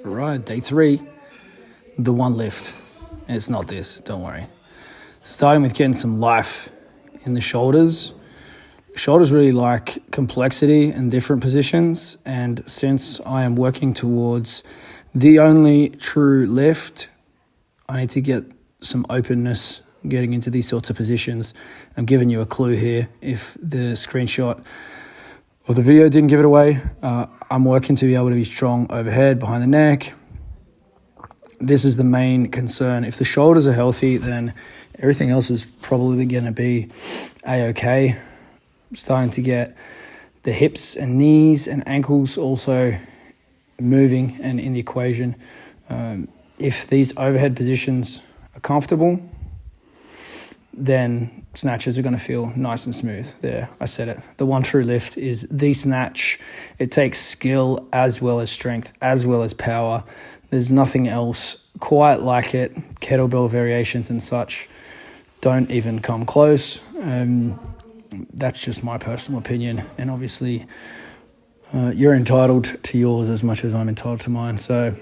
Right, day 3, the one lift. It's not this, don't worry. Starting with getting some life in the shoulders. Shoulders really like complexity and different positions, and since I am working towards the only true lift, I need to get some openness getting into these sorts of positions. I'm giving you a clue here. If the screenshot of the video didn't give it away, I'm working to be able to be strong overhead, behind the neck. This is the main concern. If the shoulders are healthy, then everything else is probably going to be a-okay. Starting to get the hips and knees and ankles also moving and in the equation. If these overhead positions are comfortable, then snatches are going to feel nice and smooth. There, I said it. The one true lift is the snatch. It takes skill as well as strength, as well as power. There's nothing else quite like it. Kettlebell variations and such don't even come close. That's just my personal opinion. And obviously, you're entitled to yours as much as I'm entitled to mine. So,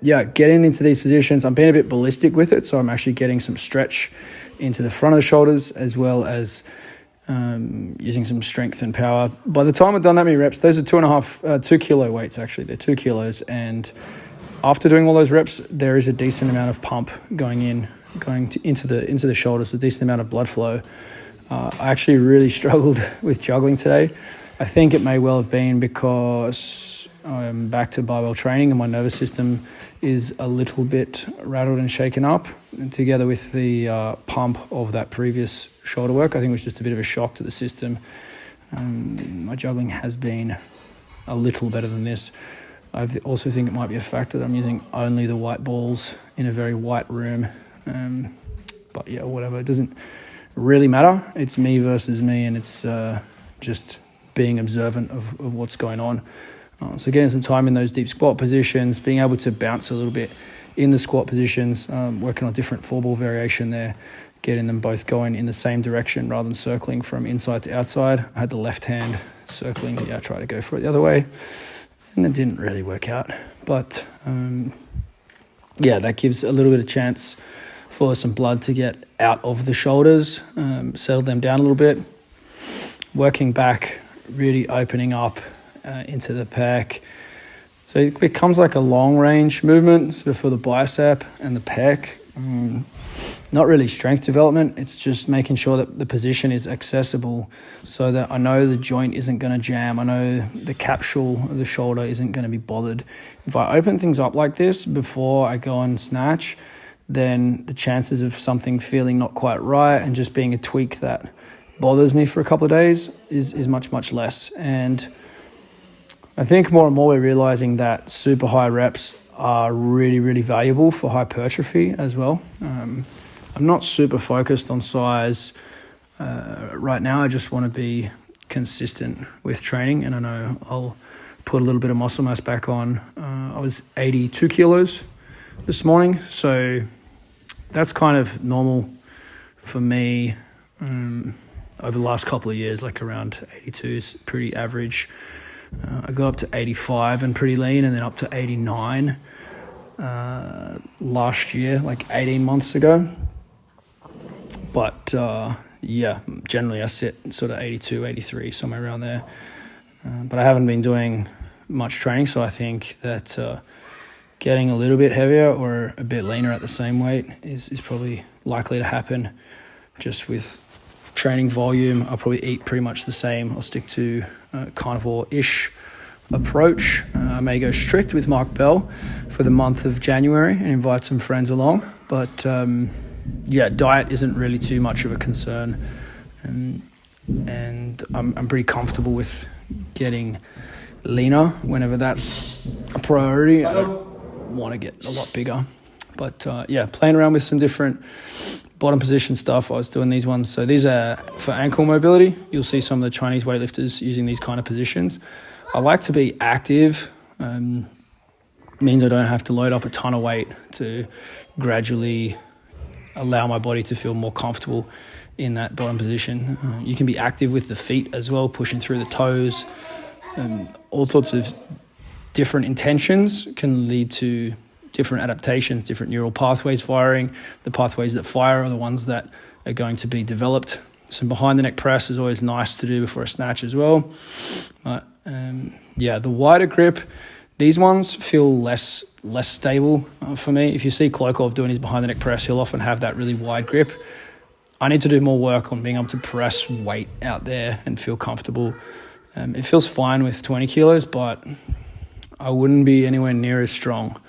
getting into these positions, I'm being a bit ballistic with it. So I'm actually getting some stretch into the front of the shoulders, as well as using some strength and power. By the time I've done that many reps, those are 2 kilo weights actually. They're 2 kilos. And after doing all those reps, there is a decent amount of pump into the shoulders, a decent amount of blood flow. I actually really struggled with juggling today. I think it may well have been because I'm back to barbell training and my nervous system is a little bit rattled and shaken up. And together with the pump of that previous shoulder work, I think it was just a bit of a shock to the system. My juggling has been a little better than this. I also think it might be a factor that I'm using only the white balls in a very white room. But yeah, whatever. It doesn't really matter. It's me versus me, and it's just being observant of what's going on. So getting some time in those deep squat positions, being able to bounce a little bit in the squat positions, working on different 4-ball variation there, getting them both going in the same direction rather than circling from inside to outside. I had the left hand circling, I tried to go for it the other way, and it didn't really work out. But that gives a little bit of chance for some blood to get out of the shoulders, settle them down a little bit, working back, really opening up into the pec. So it becomes like a long range movement sort of for the bicep and the pec. Not really strength development. It's just making sure that the position is accessible so that I know the joint isn't going to jam. I know the capsule of the shoulder isn't going to be bothered. If I open things up like this before I go and snatch, then the chances of something feeling not quite right and just being a tweak that bothers me for a couple of days is much, much less. And I think more and more we're realizing that super high reps are really, really valuable for hypertrophy as well. I'm not super focused on size right now. I just want to be consistent with training, and I know I'll put a little bit of muscle mass back on. I was 82 kilos this morning, so that's kind of normal for me over the last couple of years. Like around 82 is pretty average. I got up to 85 and pretty lean, and then up to 89 last year, like 18 months ago. But generally I sit sort of 82, 83, somewhere around there. But I haven't been doing much training, so I think that getting a little bit heavier or a bit leaner at the same weight is probably likely to happen. Just with training volume, I'll probably eat pretty much the same. I'll stick to carnivore-ish approach. I may go strict with Mark Bell for the month of January and invite some friends along. But diet isn't really too much of a concern. And I'm pretty comfortable with getting leaner whenever that's a priority. I don't want to get a lot bigger. But playing around with some different bottom position stuff. I was doing these ones. So these are for ankle mobility. You'll see some of the Chinese weightlifters using these kind of positions. I like to be active. Means I don't have to load up a ton of weight to gradually allow my body to feel more comfortable in that bottom position. You can be active with the feet as well, pushing through the toes, and all sorts of different intentions can lead to different adaptations, different neural pathways firing. The pathways that fire are the ones that are going to be developed. Some behind the neck press is always nice to do before a snatch as well. But the wider grip, these ones feel less stable for me. If you see Klokov doing his behind the neck press, he'll often have that really wide grip. I need to do more work on being able to press weight out there and feel comfortable. It feels fine with 20 kilos, but I wouldn't be anywhere near as strong.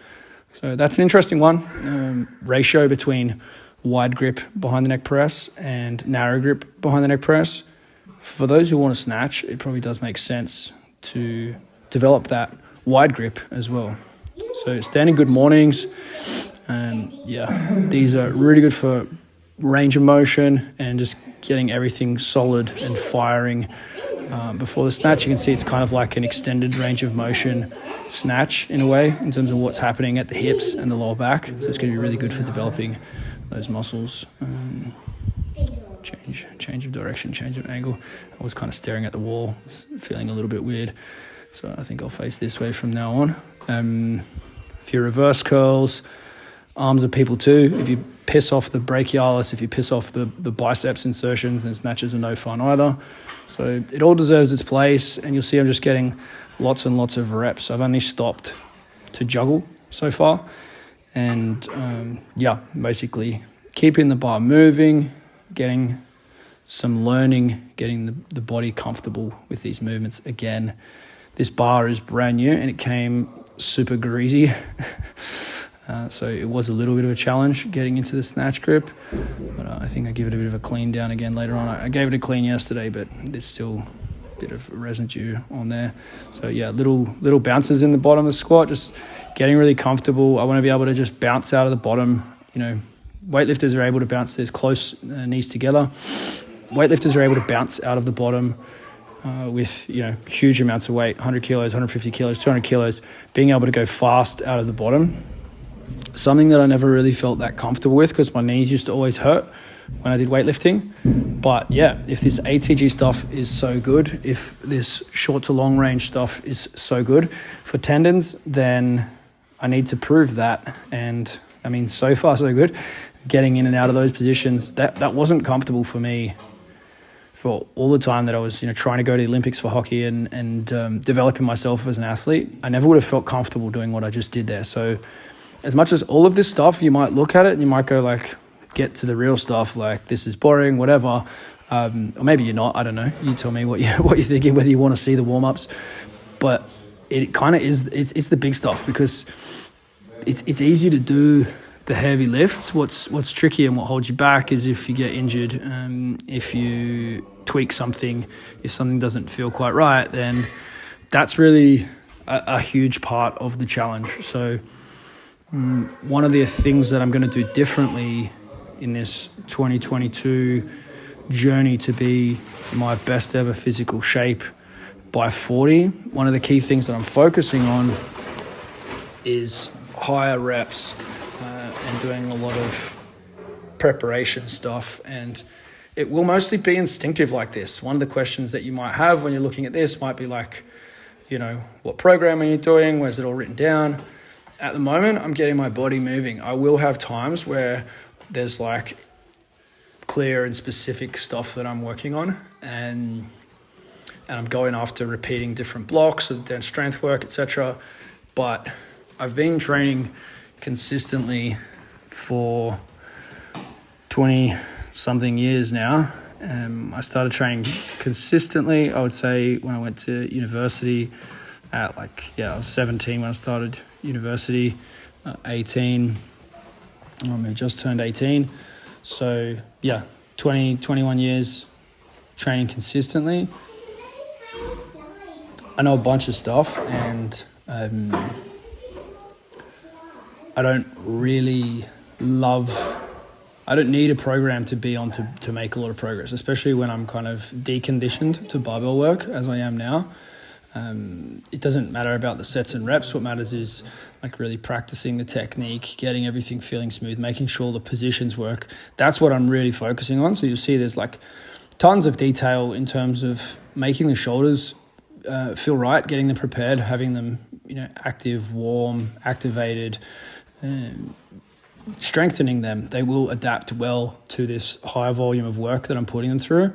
So that's an interesting one. Ratio between wide grip behind the neck press and narrow grip behind the neck press. For those who want to snatch, it probably does make sense to develop that wide grip as well. So standing good mornings, these are really good for range of motion and just getting everything solid and firing before the snatch. You can see it's kind of like an extended range of motion snatch in a way in terms of what's happening at the hips and the lower back. So it's going to be really good for developing those muscles. Change of direction, change of angle. I was kind of staring at the wall, feeling a little bit weird. So I think I'll face this way from now on. If you reverse curls, arms are people too. If you piss off the brachialis, if you piss off the biceps insertions, then snatches are no fun either. So it all deserves its place, and you'll see I'm just getting lots and lots of reps. I've only stopped to juggle so far. And basically keeping the bar moving, getting some learning, getting the body comfortable with these movements. Again, this bar is brand new and it came super greasy. So it was a little bit of a challenge getting into the snatch grip, but I think I give it a bit of a clean down again later on. I gave it a clean yesterday, but there's still a bit of residue on there. So little bounces in the bottom of the squat, just getting really comfortable. I want to be able to just bounce out of the bottom. Weightlifters are able to bounce these close knees together. Weightlifters are able to bounce out of the bottom with huge amounts of weight, 100 kilos, 150 kilos, 200 kilos, being able to go fast out of the bottom. Something that I never really felt that comfortable with because my knees used to always hurt when I did weightlifting. But if this ATG stuff is so good, if this short to long range stuff is so good for tendons, then I need to prove that. And I mean, so far so good. Getting in and out of those positions, that wasn't comfortable for me for all the time that I was trying to go to the Olympics for hockey and developing myself as an athlete. I never would have felt comfortable doing what I just did there. So as much as all of this stuff, you might look at it and you might go like, get to the real stuff, like this is boring, whatever. Or maybe you're not, I don't know. You tell me what you're thinking, whether you want to see the warm-ups. But it kind of is, it's the big stuff because it's easy to do the heavy lifts. What's tricky and what holds you back is if you get injured, if you tweak something, if something doesn't feel quite right, then that's really a huge part of the challenge. So one of the things that I'm going to do differently in this 2022 journey to be my best ever physical shape by 40, one of the key things that I'm focusing on is higher reps and doing a lot of preparation stuff. And it will mostly be instinctive like this. One of the questions that you might have when you're looking at this might be like, what program are you doing? Where's it all written down? At the moment, I'm getting my body moving. I will have times where there's like clear and specific stuff that I'm working on, and I'm going after repeating different blocks of then strength work, etc. But I've been training consistently for 20-something years now. I started training consistently, I would say, when I went to university at I was 17 when I started university, 18, I just turned 18. So 21 years training consistently. I know a bunch of stuff, and I don't need a program to be on to make a lot of progress, especially when I'm kind of deconditioned to barbell work as I am now. It doesn't matter about the sets and reps. What matters is like really practicing the technique, getting everything feeling smooth, making sure the positions work. That's what I'm really focusing on. So you'll see there's like tons of detail in terms of making the shoulders feel right, getting them prepared, having them active, warm, activated, strengthening them, they will adapt well to this high volume of work that I'm putting them through.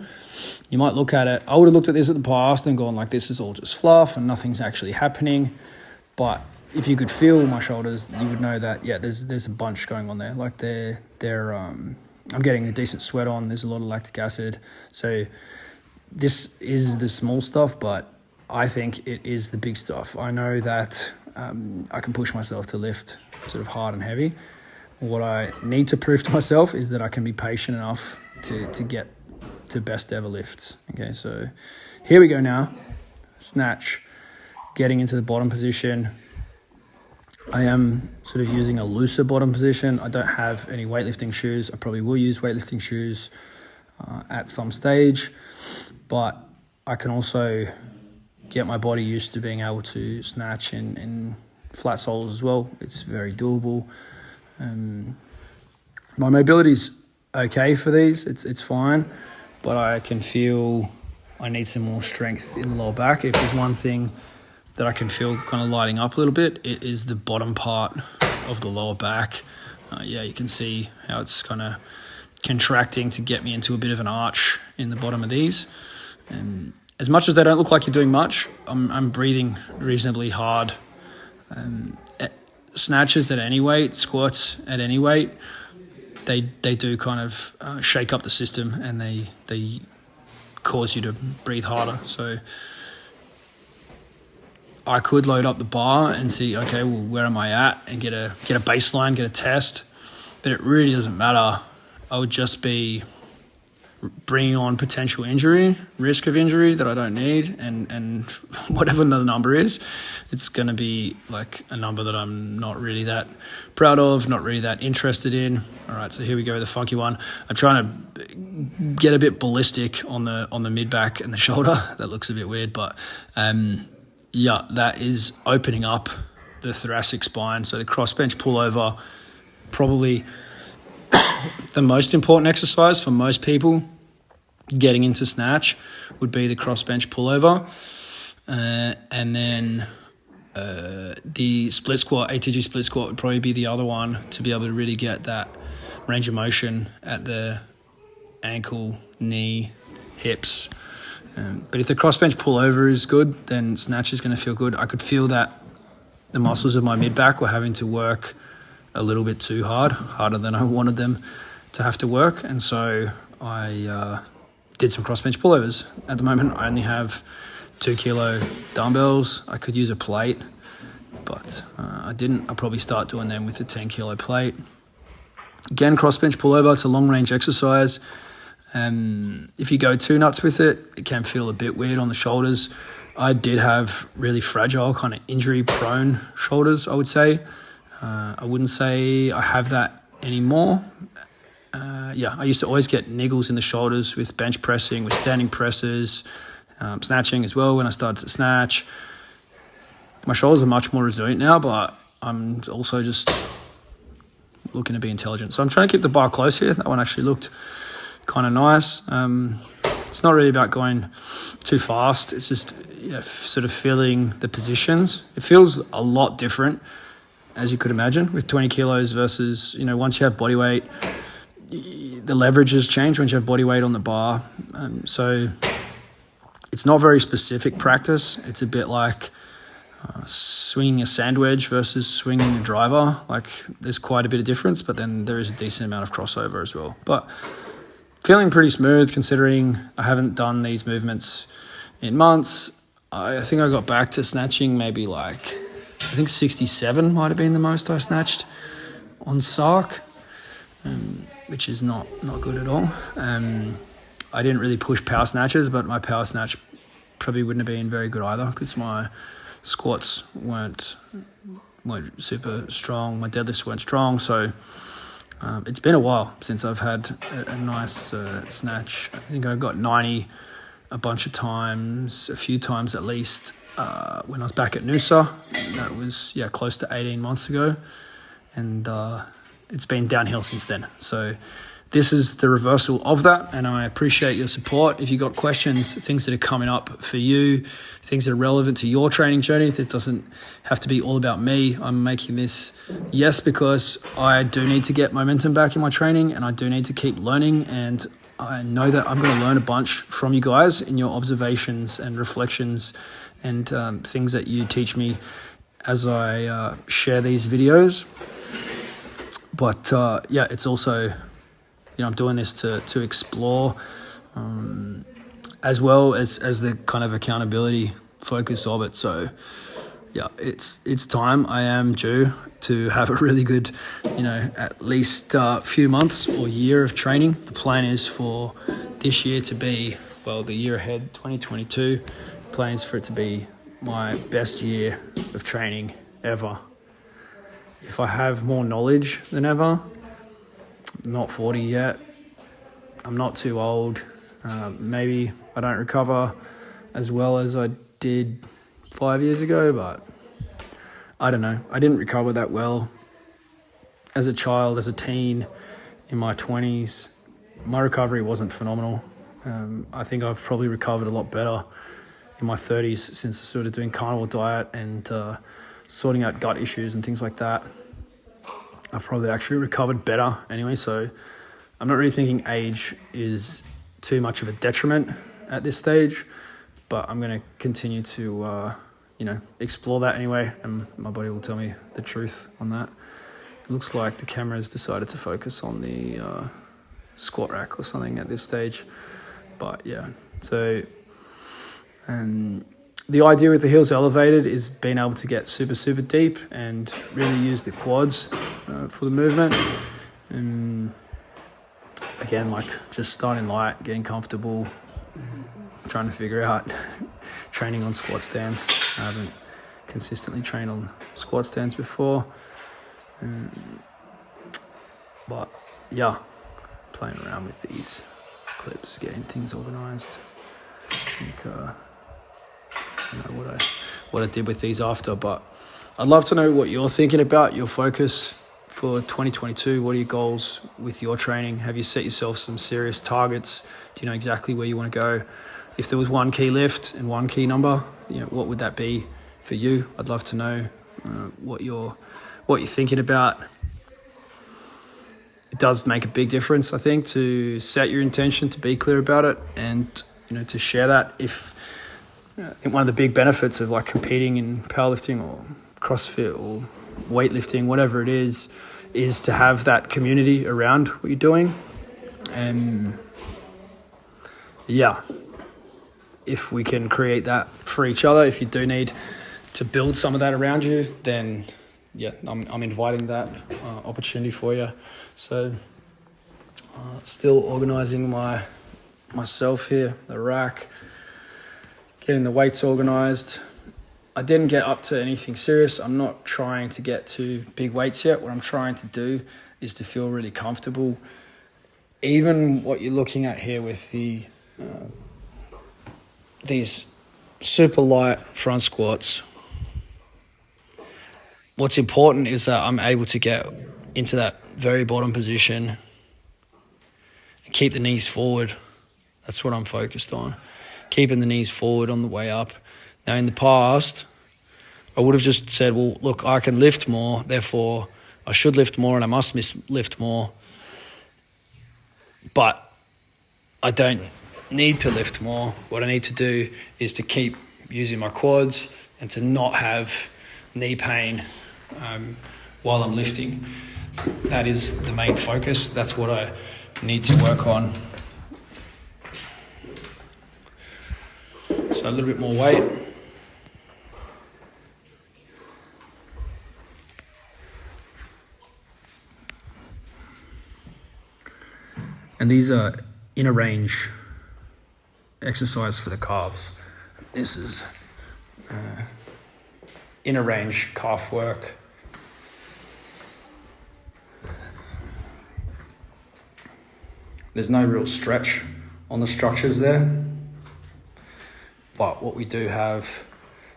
You might look at it, I would have looked at this at the past and gone like, this is all just fluff and nothing's actually happening. But if you could feel my shoulders, you would know that, there's a bunch going on there. Like I'm getting a decent sweat on, there's a lot of lactic acid. So this is the small stuff, but I think it is the big stuff. I know that I can push myself to lift sort of hard and heavy. What I need to prove to myself is that I can be patient enough to get to best ever lifts. Okay, so here we go now. Snatch, getting into the bottom position. I am sort of using a looser bottom position. I don't have any weightlifting shoes. I probably will use weightlifting shoes at some stage, but I can also get my body used to being able to snatch in flat soles as well. It's very doable. My mobility's okay for these. It's fine, but I can feel I need some more strength in the lower back. If there's one thing that I can feel kind of lighting up a little bit, it is the bottom part of the lower back. You can see how it's kind of contracting to get me into a bit of an arch in the bottom of these. And as much as they don't look like you're doing much, I'm breathing reasonably hard. Snatches at any weight, squats at any weight, they do kind of shake up the system, and they cause you to breathe harder. So I could load up the bar and see, okay, well, where am I at, and get a baseline, get a test, but it really doesn't matter. I would just be bringing on potential injury, risk of injury that I don't need, and whatever the number is, it's going to be like a number that I'm not really that proud of, not really that interested in. All right, so here we go, the funky one. I'm trying to get a bit ballistic on the mid back and the shoulder. That looks a bit weird, but that is opening up the thoracic spine. So the cross bench pullover, probably the most important exercise for most people getting into snatch would be the cross bench pullover, and then the split squat, ATG split squat, would probably be the other one to be able to really get that range of motion at the ankle, knee, hips. But if the cross bench pullover is good, then snatch is going to feel good. I could feel that the muscles of my mid back were having to work a little bit too hard, harder than I wanted them to have to work, and so I did some cross bench pullovers. At the moment, I only have 2 kilo dumbbells. I could use a plate, but I didn't. I'll probably start doing them with a 10 kilo plate. Again, cross bench pullover, it's a long range exercise. If you go too nuts with it, it can feel a bit weird on the shoulders. I did have really fragile, kind of injury prone shoulders, I would say. I wouldn't say I have that anymore. I used to always get niggles in the shoulders with bench pressing, with standing presses, snatching as well when I started to snatch. My shoulders are much more resilient now, but I'm also just looking to be intelligent. So I'm trying to keep the bar close here. That one actually looked kind of nice. It's not really about going too fast. It's just sort of feeling the positions. It feels a lot different, as you could imagine, with 20 kilos versus, once you have body weight, the leverages change once you have body weight on the bar. So it's not very specific practice. It's a bit like swinging a sand wedge versus swinging a driver. Like, there's quite a bit of difference, but then there is a decent amount of crossover as well. But feeling pretty smooth considering I haven't done these movements in months. I think I got back to snatching maybe I think 67 might have been the most I snatched on SARC, which is not good at all. I didn't really push power snatches, but my power snatch probably wouldn't have been very good either because my squats weren't super strong, my deadlifts weren't strong, so it's been a while since I've had a nice snatch. I think I got 90 a bunch of times, a few times at least, when I was back at Noosa. That was close to 18 months ago, and it's been downhill since then. So this is the reversal of that, and I appreciate your support. If you've got questions, things that are coming up for you, things that are relevant to your training journey, this doesn't have to be all about me. I'm making this, yes, because I do need to get momentum back in my training, and I do need to keep learning, and I know that I'm going to learn a bunch from you guys in your observations and reflections and things that you teach me as I share these videos. But yeah, it's also, I'm doing this to explore, as well as the kind of accountability focus of it. So yeah, it's time. I am due to have a really good, at least few months or year of training. The plan is for this year to be, the year ahead, 2022, the plan is for it to be my best year of training ever. If I have more knowledge than ever, I'm not 40 yet, I'm not too old, maybe I don't recover as well as I did 5 years ago, but I don't know. I didn't recover that well as a child, as a teen, in my 20s. My recovery wasn't phenomenal. I think I've probably recovered a lot better in my 30s since I started doing carnivore diet and sorting out gut issues and things like that. I've probably actually recovered better anyway, so I'm not really thinking age is too much of a detriment at this stage, but I'm going to continue to, explore that anyway, and my body will tell me the truth on that. It looks like the camera has decided to focus on the squat rack or something at this stage, but yeah, so... And the idea with the heels elevated is being able to get super, super deep and really use the quads for the movement. And again, just starting light, getting comfortable, trying to figure out training on squat stands. I haven't consistently trained on squat stands before. But yeah, playing around with these clips, getting things organized. I think... what I did with these after, but I'd love to know what you're thinking about, your focus for 2022. What are your goals with your training? Have you set yourself some serious targets? Do you know exactly where you want to go? If there was one key lift and one key number, what would that be for you? I'd love to know what you're thinking about. It does make a big difference, I think, to set your intention, to be clear about it, and to share that. I think one of the big benefits of competing in powerlifting or CrossFit or weightlifting, whatever it is to have that community around what you're doing. And yeah, if we can create that for each other, if you do need to build some of that around you, then yeah, I'm inviting that opportunity for you. So still organizing myself here, the rack, getting the weights organized. I didn't get up to anything serious. I'm not trying to get to big weights yet. What I'm trying to do is to feel really comfortable. Even what you're looking at here with these super light front squats, what's important is that I'm able to get into that very bottom position and keep the knees forward. That's what I'm focused on. Keeping the knees forward on the way up. Now, in the past, I would have just said, well, look, I can lift more, therefore I should lift more and I must lift more. But I don't need to lift more. What I need to do is to keep using my quads and to not have knee pain while I'm lifting. That is the main focus. That's what I need to work on. So a little bit more weight. And these are inner range exercise for the calves. This is inner range calf work. There's no real stretch on the structures there. But what we do have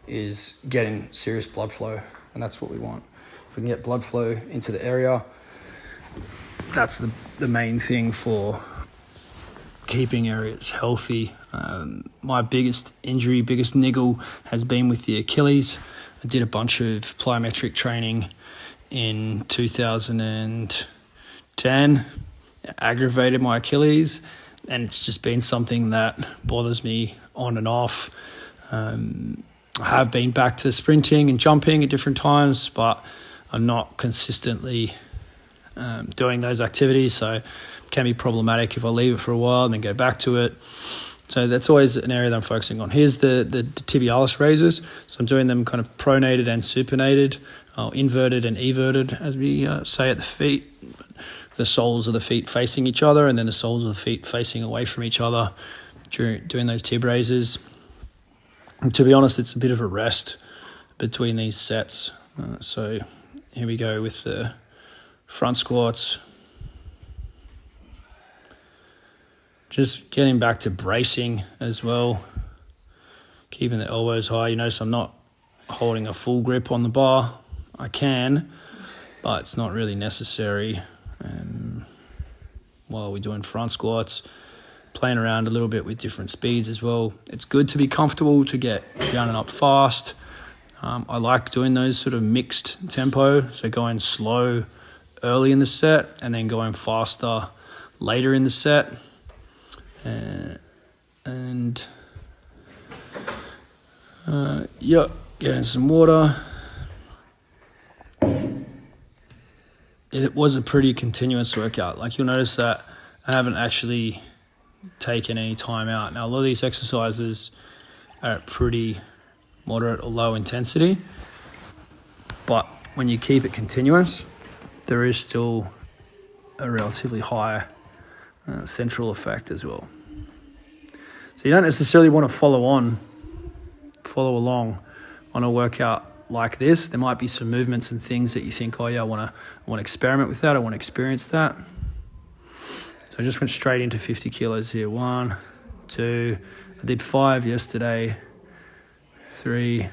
is getting serious blood flow, and that's what we want. If we can get blood flow into the area, that's the main thing for keeping areas healthy. My biggest injury, biggest niggle has been with the Achilles. I did a bunch of plyometric training in 2010, aggravated my Achilles, and it's just been something that bothers me on and off. I have been back to sprinting and jumping at different times, but I'm not consistently doing those activities, so it can be problematic if I leave it for a while and then go back to it. So that's always an area that I'm focusing on. Here's the Tibialis Raises. So I'm doing them kind of pronated and supinated, inverted and everted, as we say at the feet. The soles of the feet facing each other, and then the soles of the feet facing away from each other during doing those tib raises. And to be honest, it's a bit of a rest between these sets. So here we go with the front squats. Just getting back to bracing as well, keeping the elbows high. You notice I'm not holding a full grip on the bar. I can, but it's not really necessary. While we're doing front squats, playing around a little bit with different speeds as well. It's good to be comfortable, to get down and up fast. I like doing those sort of mixed tempo, so going slow early in the set and then going faster later in the set. Getting some water. It was a pretty continuous workout. Like, you'll notice that I haven't actually taken any time out. Now, a lot of these exercises are at pretty moderate or low intensity, but when you keep it continuous, there is still a relatively high central effect as well. So you don't necessarily want to follow along on a workout like this. There might be some movements and things that you think, oh yeah, I want to experiment with that, I want to experience that. So I just went straight into 50 kilos here. 1, 2, I did 5 yesterday, 3,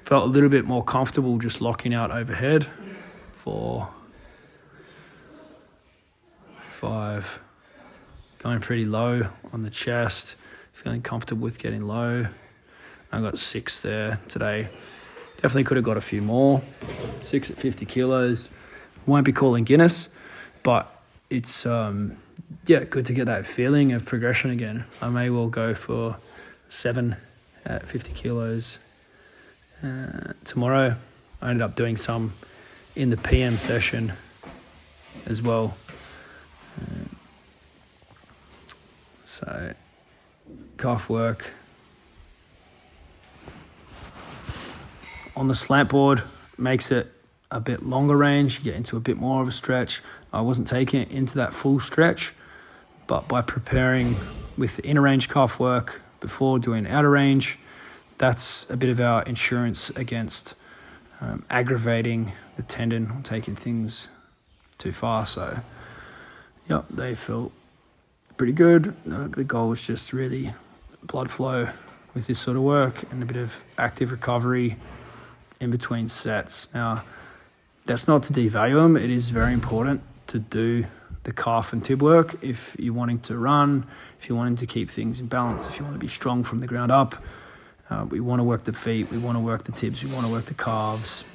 felt a little bit more comfortable just locking out overhead. 4, 5, going pretty low on the chest, feeling comfortable with getting low. I got 6 there today. Definitely could have got a few more. 6 at 50 kilos. Won't be calling Guinness, but it's good to get that feeling of progression again. I may well go for 7 at 50 kilos tomorrow. I ended up doing some in the PM session as well. So calf work. On the slant board, makes it a bit longer range. You get into a bit more of a stretch. I wasn't taking it into that full stretch, but by preparing with the inner range calf work before doing outer range, that's a bit of our insurance against aggravating the tendon or taking things too far. So, they felt pretty good. The goal was just really blood flow with this sort of work and a bit of active recovery in between sets. Now, that's not to devalue them. It is very important to do the calf and tib work if you're wanting to run, if you're wanting to keep things in balance, if you want to be strong from the ground up. We want to work the feet, we want to work the tibs, we want to work the calves.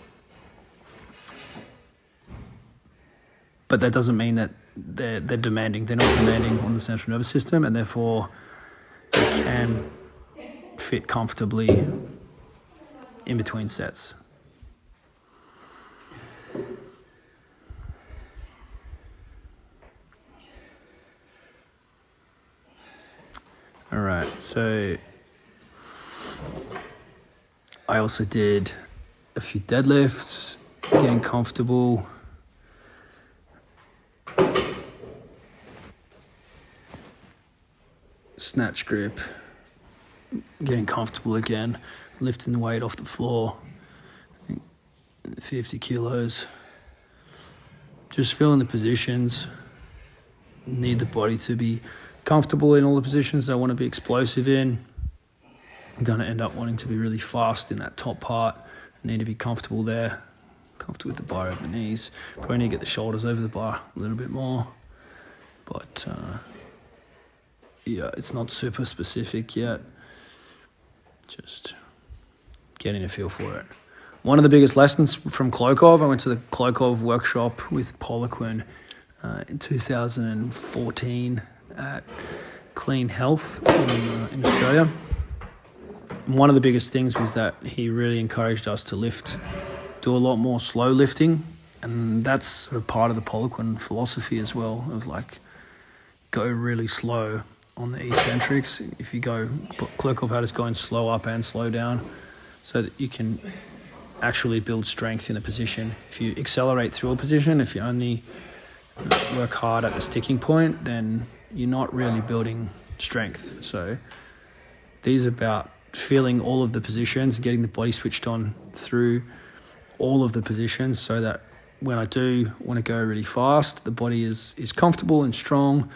But that doesn't mean that they're demanding. They're not demanding on the central nervous system, and therefore they can fit comfortably in between sets. All right, so I also did a few deadlifts, getting comfortable. Snatch grip, getting comfortable again, lifting the weight off the floor, 50 kilos. Just feeling the positions. Need the body to be comfortable in all the positions I want to be explosive in. I'm going to end up wanting to be really fast in that top part. I need to be comfortable there. Comfortable with the bar over the knees. Probably need to get the shoulders over the bar a little bit more. But yeah, it's not super specific yet. Just getting a feel for it. One of the biggest lessons from Klokov, I went to the Klokov workshop with Poliquin in 2014 at Clean Health in Australia. And one of the biggest things was that he really encouraged us to do a lot more slow lifting, and that's sort of part of the Poliquin philosophy as well, of like go really slow on the eccentrics. If you go, Klokov had us going slow up and slow down so that you can actually build strength in a position. If you accelerate through a position, if you only work hard at the sticking point, then you're not really building strength. So these are about feeling all of the positions, getting the body switched on through all of the positions so that when I do want to go really fast, the body is comfortable and strong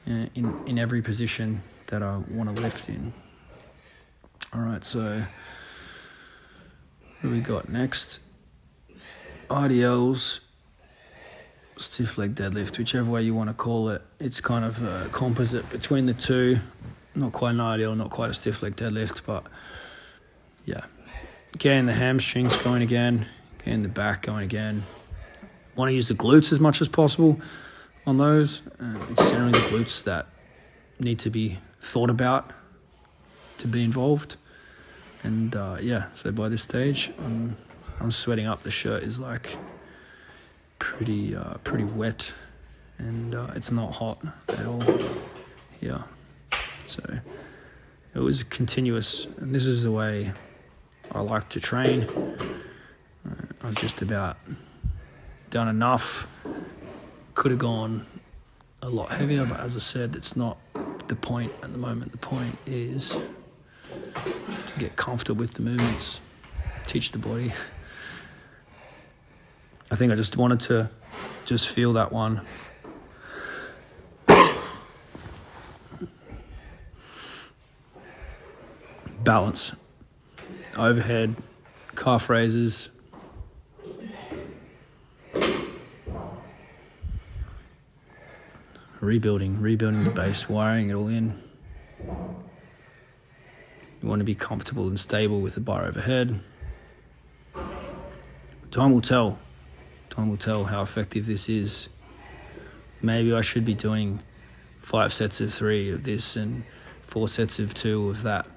in every position that I want to lift in. All right, so what do we got next? RDLs, stiff leg deadlift, whichever way you want to call it. It's kind of a composite between the two. Not quite an RDL, not quite a stiff leg deadlift, but yeah. Getting the hamstrings going again, getting the back going again. Want to use the glutes as much as possible on those. It's generally the glutes that need to be thought about to be involved. And yeah, so by this stage, I'm sweating up. The shirt is like pretty wet, and it's not hot at all here. So it was continuous, and this is the way I like to train. I've just about done enough. Could have gone a lot heavier, but as I said, it's not the point at the moment. The point is to get comfortable with the movements, teach the body. I think I just wanted to just feel that one. Balance, overhead, calf raises. Rebuilding the base, wiring it all in. You want to be comfortable and stable with the bar overhead. Time will tell. Time will tell how effective this is. Maybe I should be doing 5 sets of 3 of this and 4 sets of 2 of that.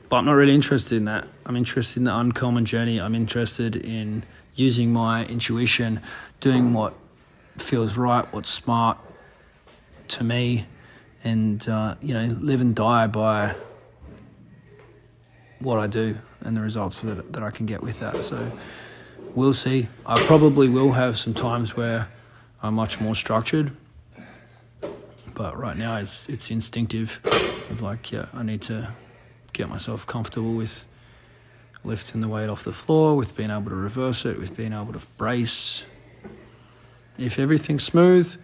But I'm not really interested in that. I'm interested in the uncommon journey. I'm interested in using my intuition, doing what feels right, what's smart to me, and live and die by what I do and the results that I can get with that. So we'll see. I probably will have some times where I'm much more structured, but right now it's instinctive. Of like, yeah, I need to get myself comfortable with lifting the weight off the floor, with being able to reverse it, with being able to brace. If everything's smooth,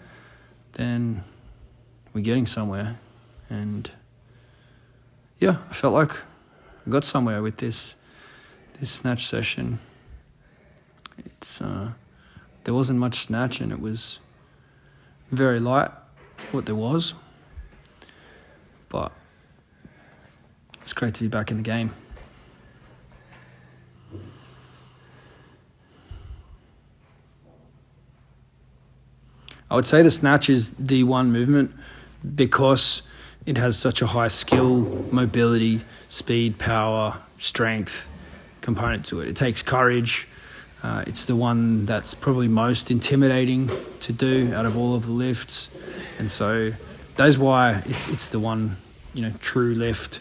then we're getting somewhere. And yeah, I felt like I got somewhere with this snatch session. It's there wasn't much snatch, and it was very light what there was, but it's great to be back in the game. I would say the snatch is the one movement because it has such a high skill, mobility, speed, power, strength component to it. It takes courage. It's the one that's probably most intimidating to do out of all of the lifts. And so that's why it's the one, true lift.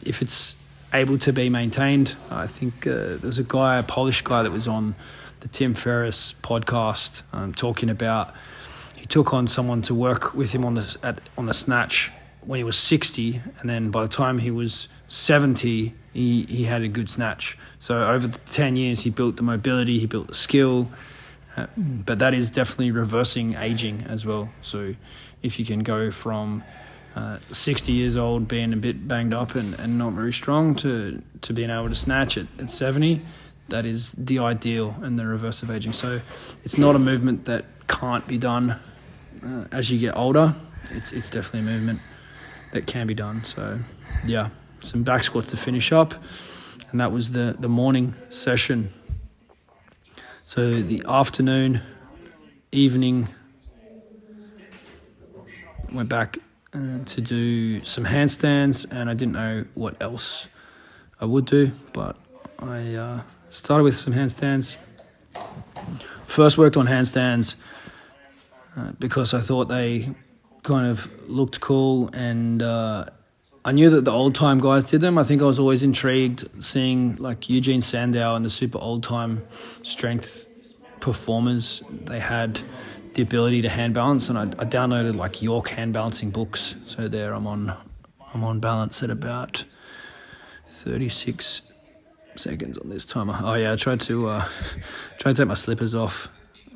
If it's able to be maintained, I think there's a Polish guy that was on the Tim Ferriss podcast talking about he took on someone to work with him on the snatch when he was 60, and then by the time he was 70, he had a good snatch. So over the 10 years, he built the mobility, he built the skill, but that is definitely reversing aging as well. So if you can go from 60 years old being a bit banged up and not very strong to being able to snatch at 70, that is the ideal and the reverse of aging. So it's not a movement that can't be done as you get older. It's definitely a movement that can be done. So yeah, some back squats to finish up, and that was the morning session. So the afternoon, evening, went back to do some handstands, and I didn't know what else I would do, but I started with some handstands. First worked on handstands because I thought they kind of looked cool, and I knew that the old time guys did them. I think I was always intrigued seeing like Eugene Sandow and the super old time strength performers. They had the ability to hand balance, and I downloaded like York hand balancing books. So there I'm on balance at about 36 seconds on this timer. Oh yeah, I tried to take my slippers off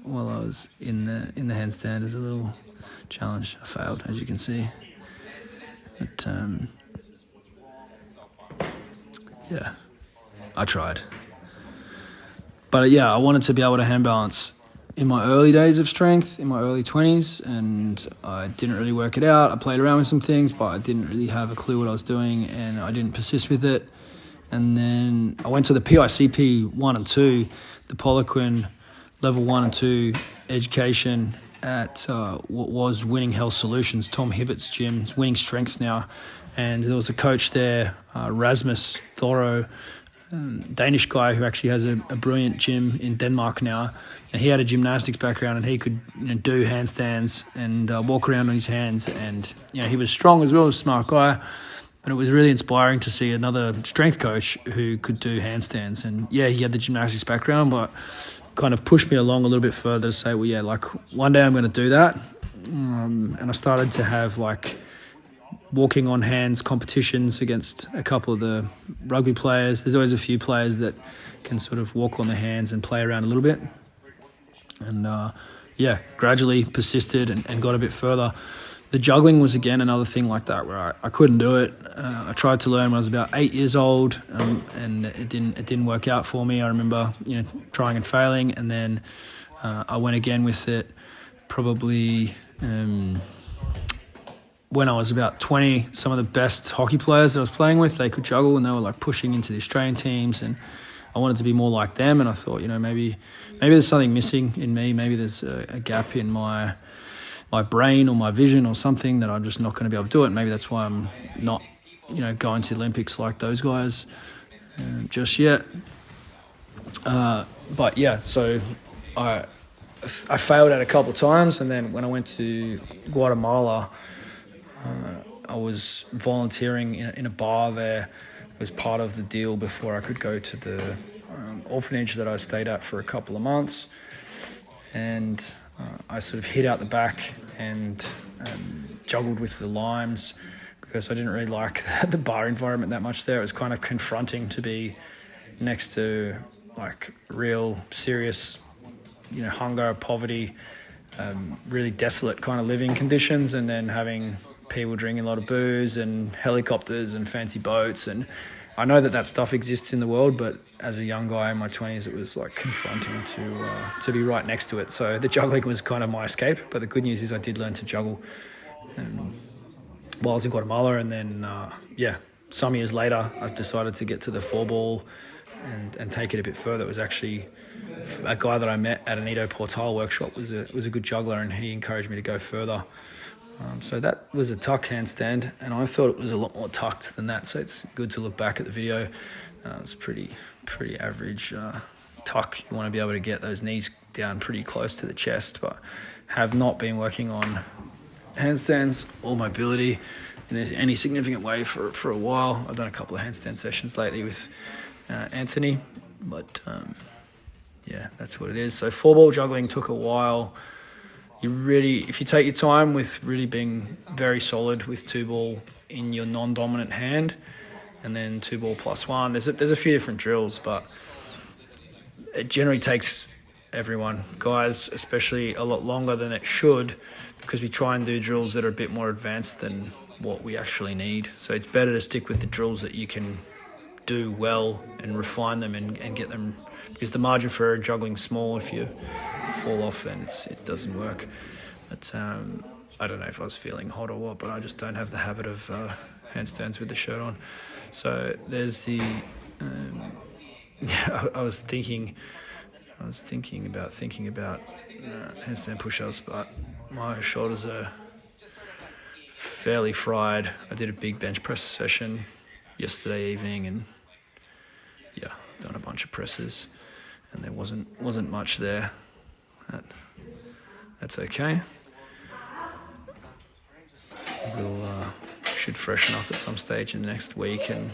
while I was in the handstand as a little challenge. I failed, as you can see. But yeah, I tried. But yeah, I wanted to be able to hand balance in my early days of strength, in my early 20s, and I didn't really work it out. I played around with some things, but I didn't really have a clue what I was doing, and I didn't persist with it. And then I went to the PICP 1 and 2, the Poliquin level 1 and 2 education at what was Winning Health Solutions, Tom Hibbett's gym. It's Winning Strength now. And there was a coach there, Rasmus Thoro, Danish guy who actually has a brilliant gym in Denmark now. And he had a gymnastics background, and he could do handstands and walk around on his hands. And he was strong as well, a smart guy. And it was really inspiring to see another strength coach who could do handstands. And yeah, he had the gymnastics background, but kind of pushed me along a little bit further to say, well, yeah, like one day I'm going to do that. And I started to have like walking on hands competitions against a couple of the rugby players. There's always a few players that can sort of walk on their hands and play around a little bit. And yeah, gradually persisted and got a bit further. The juggling was again another thing like that where I couldn't do it. I tried to learn when I was about 8 years old, and it didn't work out for me. I remember trying and failing, and then I went again with it probably when I was about 20. Some of the best hockey players that I was playing with, they could juggle, and they were like pushing into the Australian teams, and I wanted to be more like them. And I thought, maybe there's something missing in me. Maybe there's a gap in my brain or my vision or something that I'm just not going to be able to do it. Maybe that's why I'm not, going to the Olympics like those guys just yet. But yeah, so I failed at a couple of times, and then when I went to Guatemala, I was volunteering in a bar there. It was part of the deal before I could go to the orphanage that I stayed at for a couple of months, and I sort of hid out the back and juggled with the limes because I didn't really like the bar environment that much there. It was kind of confronting to be next to like real serious, hunger, poverty, really desolate kind of living conditions, and then having people drinking a lot of booze and helicopters and fancy boats. And I know that stuff exists in the world, but as a young guy in my 20s, it was like confronting to be right next to it. So the juggling was kind of my escape. But the good news is I did learn to juggle while I was in Guatemala. And then, some years later, I decided to get to the 4-ball and take it a bit further. It was actually a guy that I met at an Ido Portal workshop was a good juggler, and he encouraged me to go further. So that was a tuck handstand, and I thought it was a lot more tucked than that. So it's good to look back at the video. It's pretty average tuck. You want to be able to get those knees down pretty close to the chest, but have not been working on handstands or mobility in any significant way for a while. I've done a couple of handstand sessions lately with Anthony, but yeah, that's what it is. So 4-ball juggling took a while. If you take your time with really being very solid with 2-ball in your non-dominant hand, and then 2-ball plus 1, there's a few different drills, but it generally takes everyone, guys especially, a lot longer than it should, because we try and do drills that are a bit more advanced than what we actually need. So it's better to stick with the drills that you can do well and refine them and get them Is the margin for juggling small? If you fall off, then it doesn't work. But I don't know if I was feeling hot or what, but I just don't have the habit of handstands with the shirt on. So there's the I was thinking about handstand push-ups, but my shoulders are fairly fried. I did a big bench press session yesterday evening, and done a bunch of presses, and there wasn't much there. That's okay. We'll should freshen up at some stage in the next week, and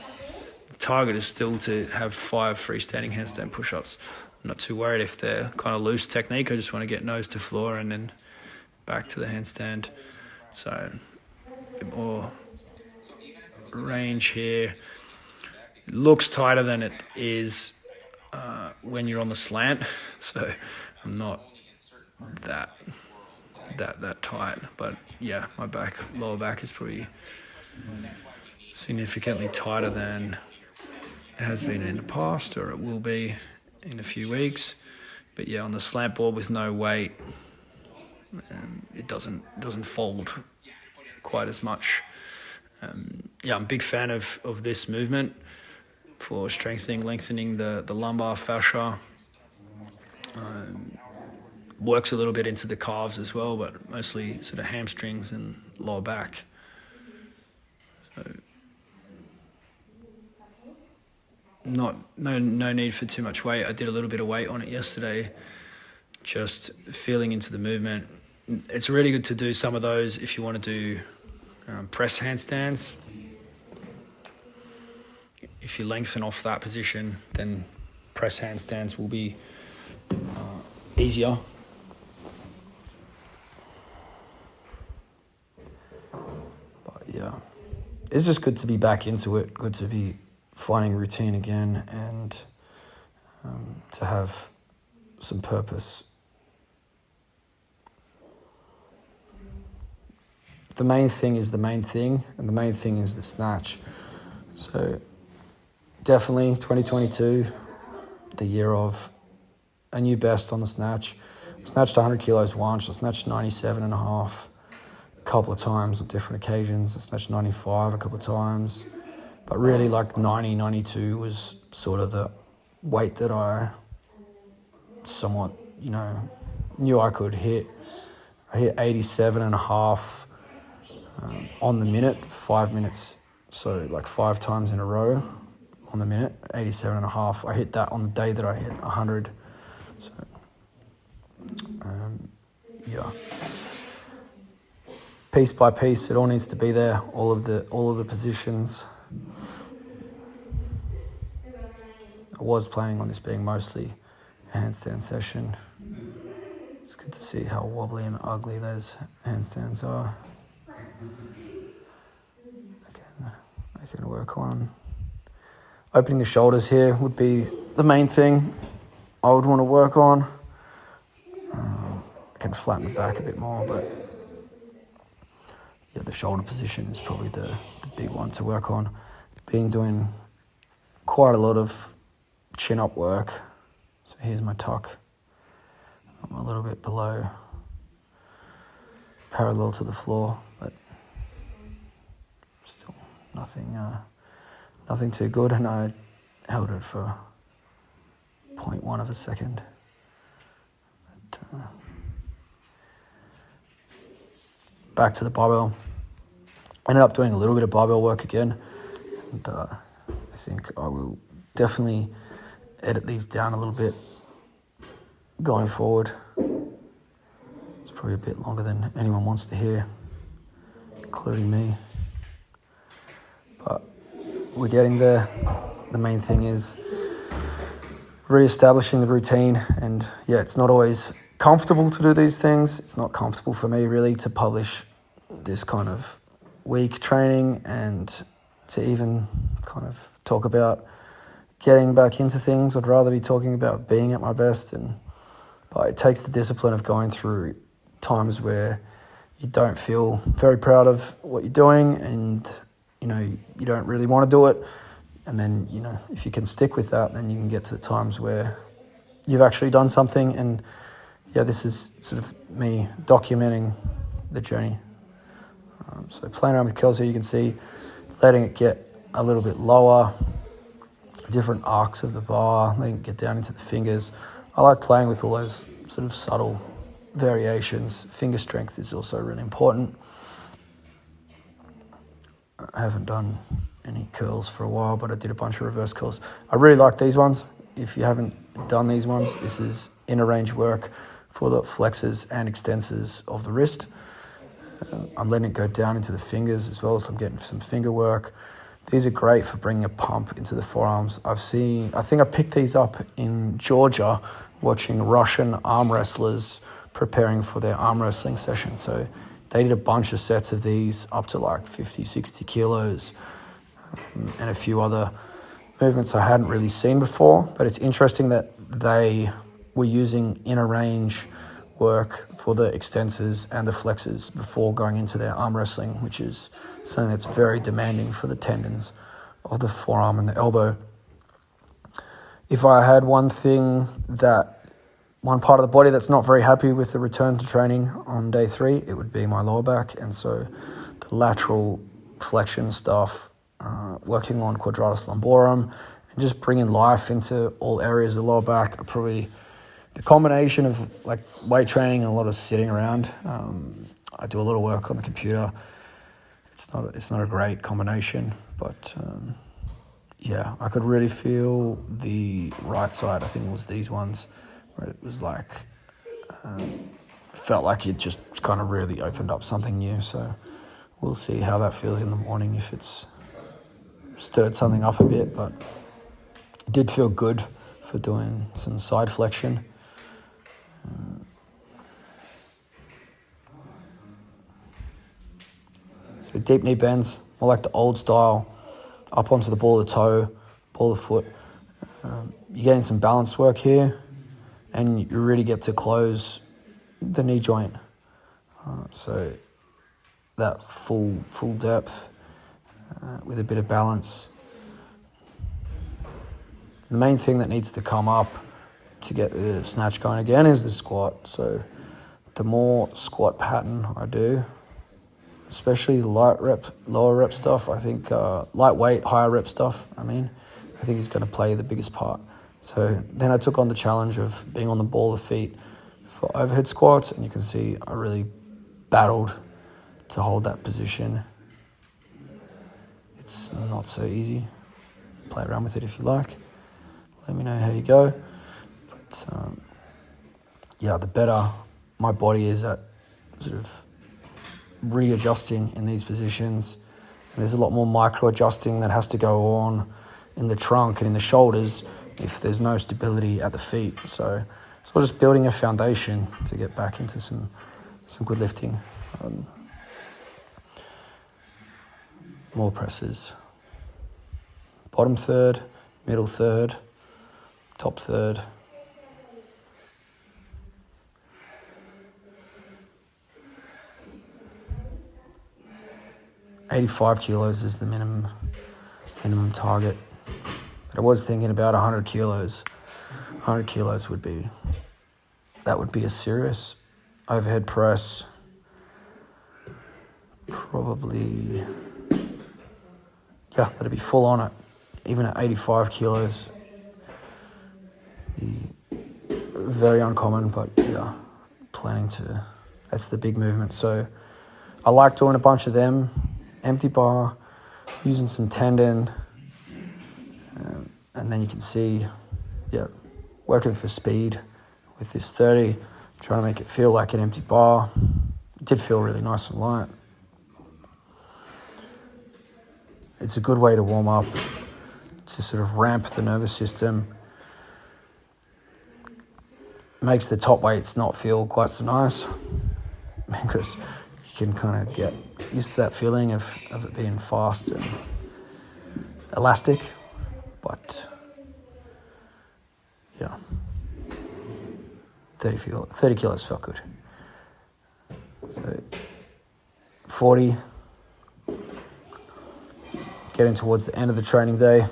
the target is still to have 5 freestanding handstand push-ups. I'm not too worried if they're kind of loose technique. I just want to get nose to floor and then back to the handstand. So a bit more range here. It looks tighter than it is when you're on the slant, so I'm not that tight, but yeah, my lower back is probably significantly tighter than it has been in the past, or it will be in a few weeks. But yeah, on the slant board with no weight, it doesn't fold quite as much. I'm a big fan of this movement for strengthening, lengthening the lumbar fascia. Works a little bit into the calves as well, but mostly sort of hamstrings and lower back. So no need for too much weight. I did a little bit of weight on it yesterday, just feeling into the movement. It's really good to do some of those if you want to do press handstands. If you lengthen off that position, then press handstands will be easier. But yeah, it's just good to be back into it, good to be finding routine again, and to have some purpose. The main thing is the main thing, and the main thing is the snatch. So definitely 2022, the year of a new best on the snatch. I snatched 100 kilos once. I snatched 97.5 a couple of times on different occasions. I snatched 95 a couple of times. But really, like 90, 92 was sort of the weight that I somewhat, knew I could hit. I hit 87.5 on the minute, 5 minutes. So like 5 times in a row on the minute, 87.5. I hit that on the day that I hit 100. So, piece by piece, it all needs to be there. All of the positions. I was planning on this being mostly a handstand session. It's good to see how wobbly and ugly those handstands are. I can work on opening the shoulders here would be the main thing I would want to work on. I can flatten the back a bit more, but yeah, the shoulder position is probably the big one to work on. Doing quite a lot of chin-up work. So here's my tuck. I'm a little bit below, parallel to the floor, but still nothing too good, and I held it for 0.1 of a second. But, back to the barbell. Ended up doing a little bit of barbell work again, and I think I will definitely edit these down a little bit going forward. It's probably a bit longer than anyone wants to hear, including me. But we're getting there. The main thing is re-establishing the routine, and yeah, it's not always comfortable to do these things. It's not comfortable for me really to publish this kind of week training and to even kind of talk about getting back into things. I'd rather be talking about being at my best, but it takes the discipline of going through times where you don't feel very proud of what you're doing, and you don't really want to do it. And then if you can stick with that, then you can get to the times where you've actually done something. And yeah, this is sort of me documenting the journey. So playing around with curls here, you can see letting it get a little bit lower, different arcs of the bar, letting it get down into the fingers. I like playing with all those sort of subtle variations. Finger strength is also really important. I haven't done any curls for a while, but I did a bunch of reverse curls. I really like these ones. If you haven't done these ones, this is inner range work for the flexors and extensors of the wrist. I'm letting it go down into the fingers as well, so I'm getting some finger work. These are great for bringing a pump into the forearms. I think I picked these up in Georgia watching Russian arm wrestlers preparing for their arm wrestling session. So they did a bunch of sets of these up to like 50, 60 kilos and a few other movements I hadn't really seen before. But it's interesting that they were using inner range work for the extensors and the flexors before going into their arm wrestling, which is something that's very demanding for the tendons of the forearm and the elbow. If I had one part of the body that's not very happy with the return to training on day 3, it would be my lower back. And so the lateral flexion stuff, working on quadratus lumborum, and just bringing life into all areas of the lower back are probably the combination of like weight training and a lot of sitting around. I do a lot of work on the computer. It's not a great combination, but yeah, I could really feel the right side. I think it was these ones where it was like felt like it just kind of really opened up something new. So we'll see how that feels in the morning, if it's stirred something up a bit, but it did feel good for doing some side flexion. So deep knee bends, more like the old style, up onto the ball of the toe, ball of the foot. You're getting some balance work here, and you really get to close the knee joint. So that full depth with a bit of balance. The main thing that needs to come up to get the snatch going again is the squat. So the more squat pattern I do, especially light rep, lower rep stuff, I think lightweight, higher rep stuff, I think is going to play the biggest part. So then I took on the challenge of being on the ball of the feet for overhead squats, and you can see I really battled to hold that position. It's not so easy. Play around with it if you like. Let me know how you go. But yeah, the better my body is at sort of readjusting in these positions, and there's a lot more micro adjusting that has to go on in the trunk and in the shoulders if there's no stability at the feet. So we're just building a foundation to get back into some good lifting. More presses. Bottom third, middle third, top third. $85 kilos is the minimum target. But I was thinking about 100 kilos. 100 kilos would be a serious overhead press. Probably, yeah, that'd be full on it. Even at 85 kilos. Be very uncommon, but yeah, that's the big movement. So I like doing a bunch of them. Empty bar, using some tendon, and then you can see, yeah, working for speed with this 30, trying to make it feel like an empty bar. It did feel really nice and light. It's a good way to warm up, to sort of ramp the nervous system. Makes the top weights not feel quite so nice, because you can kind of get used to that feeling of it being fast and elastic. But yeah, 30 kilos felt good. So 40, getting towards the end of the training day.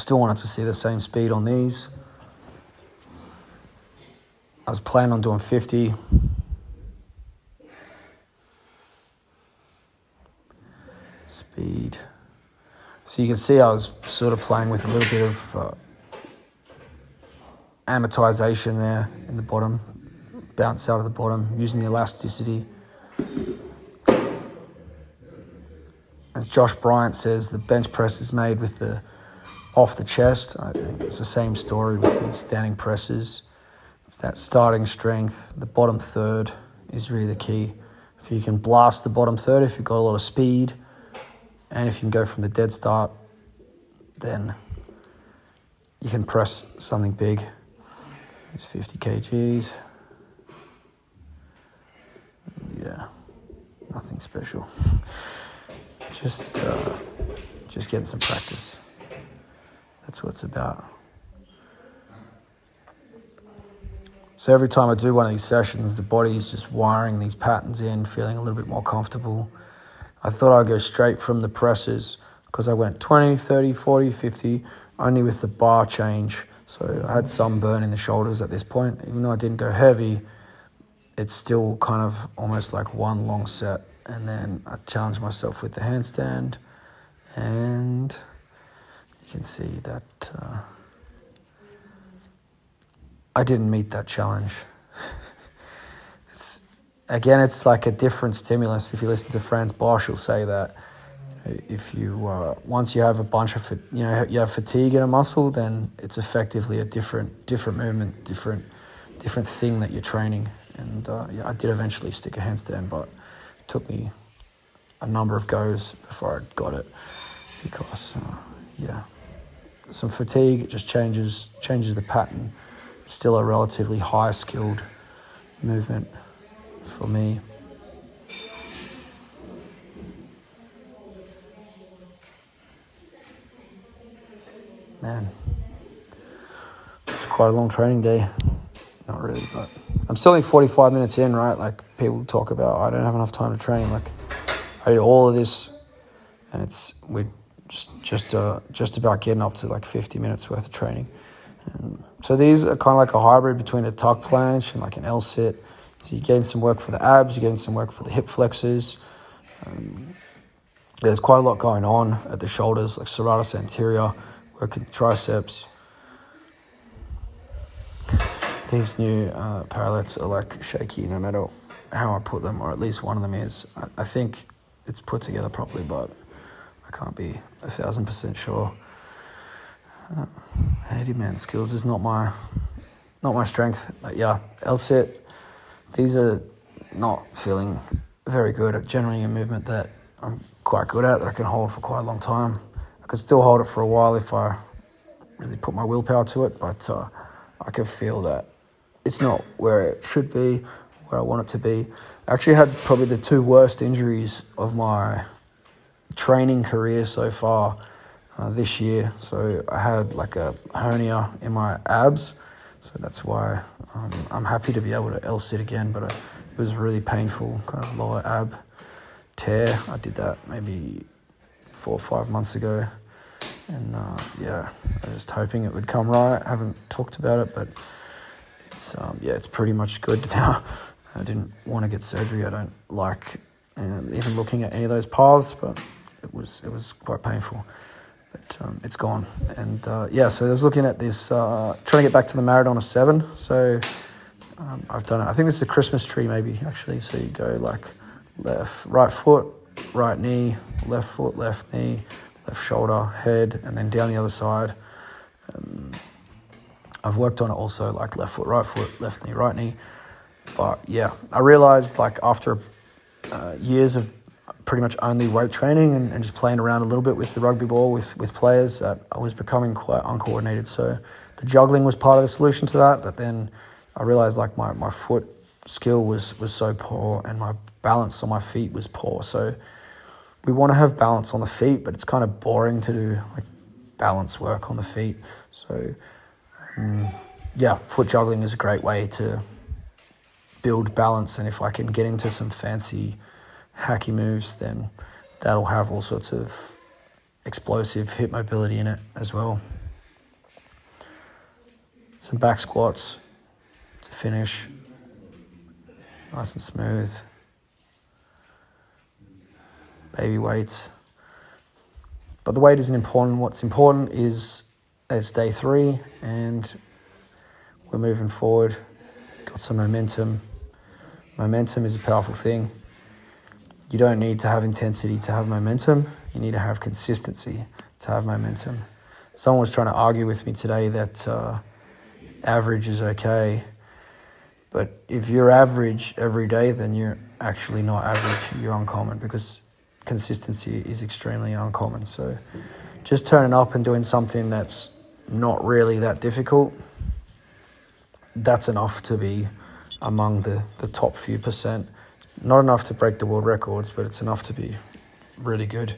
Still wanted to see the same speed on these. I was planning on doing 50. Speed. So you can see I was sort of playing with a little bit of amortization there in the bottom, bounce out of the bottom, using the elasticity. As Josh Bryant says, the bench press is made with the off the chest. I think it's the same story with the standing presses. It's that starting strength. The bottom third is really the key. If you can blast the bottom third, if you've got a lot of speed, and if you can go from the dead start, then you can press something big. It's 50 kgs. Yeah, nothing special. Just getting some practice. That's what it's about. So every time I do one of these sessions, the body is just wiring these patterns in, feeling a little bit more comfortable. I thought I'd go straight from the presses because I went 20, 30, 40, 50, only with the bar change. So I had some burn in the shoulders at this point. Even though I didn't go heavy, it's still kind of almost like one long set. And then I challenged myself with the handstand, and you can see that I didn't meet that challenge. It's like a different stimulus. If you listen to Franz Bosch, he'll say that if you once you have a bunch of you have fatigue in a muscle, then it's effectively a different movement, different thing that you're training. And I did eventually stick a handstand, but it took me a number of goes before I got it because some fatigue. It just changes the pattern. It's still a relatively high skilled movement for me. Man, it's quite a long training day. Not really, but I'm still only 45 minutes in, right? Like people talk about, I don't have enough time to train. Like I did all of this, and we're just about getting up to like 50 minutes worth of training. And so these are kind of like a hybrid between a tuck planche and like an L-sit. So you're getting some work for the abs, you're getting some work for the hip flexors. There's quite a lot going on at the shoulders, like serratus anterior, working triceps. These new parallettes are like shaky no matter how I put them, or at least one of them is. I think it's put together properly, but I can't be 1,000% sure. Handyman skills is not my strength. But yeah, L-sit. These are not feeling very good at generating a movement that I'm quite good at, that I can hold for quite a long time. I could still hold it for a while if I really put my willpower to it, but I can feel that it's not where it should be, where I want it to be. I actually had probably the two worst injuries of my training career so far this year. So I had like a hernia in my abs, so that's why I'm happy to be able to L-sit again, but it was really painful, kind of lower ab tear. I did that maybe 4 or 5 months ago, and I was just hoping it would come right. I haven't talked about it, but it's pretty much good now. I didn't want to get surgery. I don't like even looking at any of those paths, but it was quite painful. But it's gone. And so I was looking at this, trying to get back to the Maradona 7. So I've done it. I think this is a Christmas tree maybe, actually. So you go like right foot, right knee, left foot, left knee, left shoulder, head, and then down the other side. I've worked on it also, like left foot, left knee, right knee. But yeah, I realized like after years of pretty much only weight training and just playing around a little bit with the rugby ball with players, that I was becoming quite uncoordinated. So the juggling was part of the solution to that, but then I realized like my foot skill was so poor and my balance on my feet was poor. So we want to have balance on the feet, but it's kind of boring to do like balance work on the feet. So foot juggling is a great way to build balance, and if I can get into some fancy hacky moves, then that'll have all sorts of explosive hip mobility in it as well. some back squats to finish. Nice and smooth. Baby weights. But the weight isn't important. What's important is it's day 3 and we're moving forward. Got some momentum. Momentum is a powerful thing. You don't need to have intensity to have momentum. You need to have consistency to have momentum. Someone was trying to argue with me today that average is okay. But if you're average every day, then you're actually not average. You're uncommon, because consistency is extremely uncommon. So just turning up and doing something that's not really that difficult, that's enough to be among the top few percent. Not enough to break the world records, but it's enough to be really good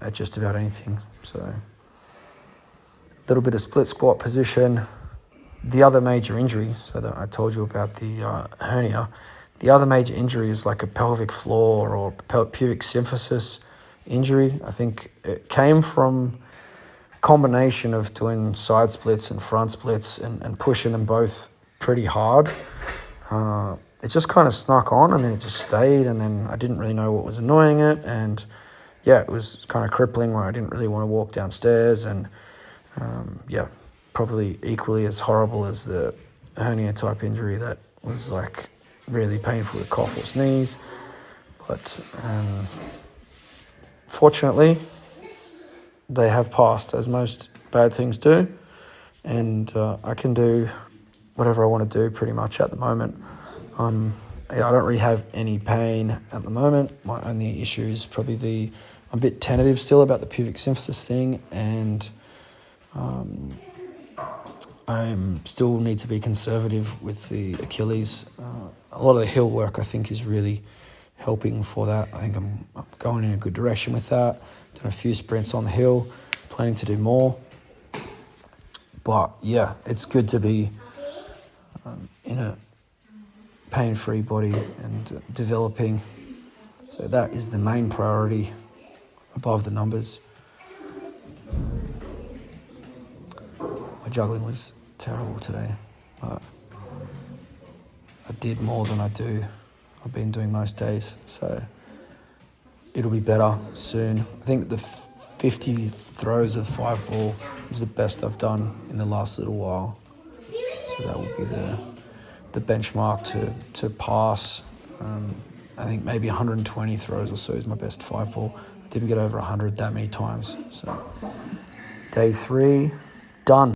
at just about anything. So a little bit of split squat position. The other major injury, so that I told you about the hernia, the other major injury is like a pelvic floor or pubic symphysis injury. I think it came from a combination of doing side splits and front splits and pushing them both pretty hard. It just kind of snuck on, and then it just stayed, and then I didn't really know what was annoying it, and yeah, it was kind of crippling where I didn't really want to walk downstairs, and probably equally as horrible as the hernia type injury that was like really painful to cough or sneeze. But fortunately, they have passed, as most bad things do, and I can do whatever I want to do pretty much at the moment. I don't really have any pain at the moment. My only issue is probably I'm a bit tentative still about the pubic symphysis thing, and I still need to be conservative with the Achilles. A lot of the hill work I think is really helping for that. I think I'm going in a good direction with that. Done a few sprints on the hill, planning to do more. But yeah, it's good to be in a pain-free body and developing. So that is the main priority above the numbers. My juggling was terrible today, but I did more than I've been doing most days, so it'll be better soon. I think the 50 throws of 5 ball is the best I've done in the last little while, so that will be the benchmark to pass. I think maybe 120 throws or so is my best 5 ball. I didn't get over 100 that many times, so day 3 done.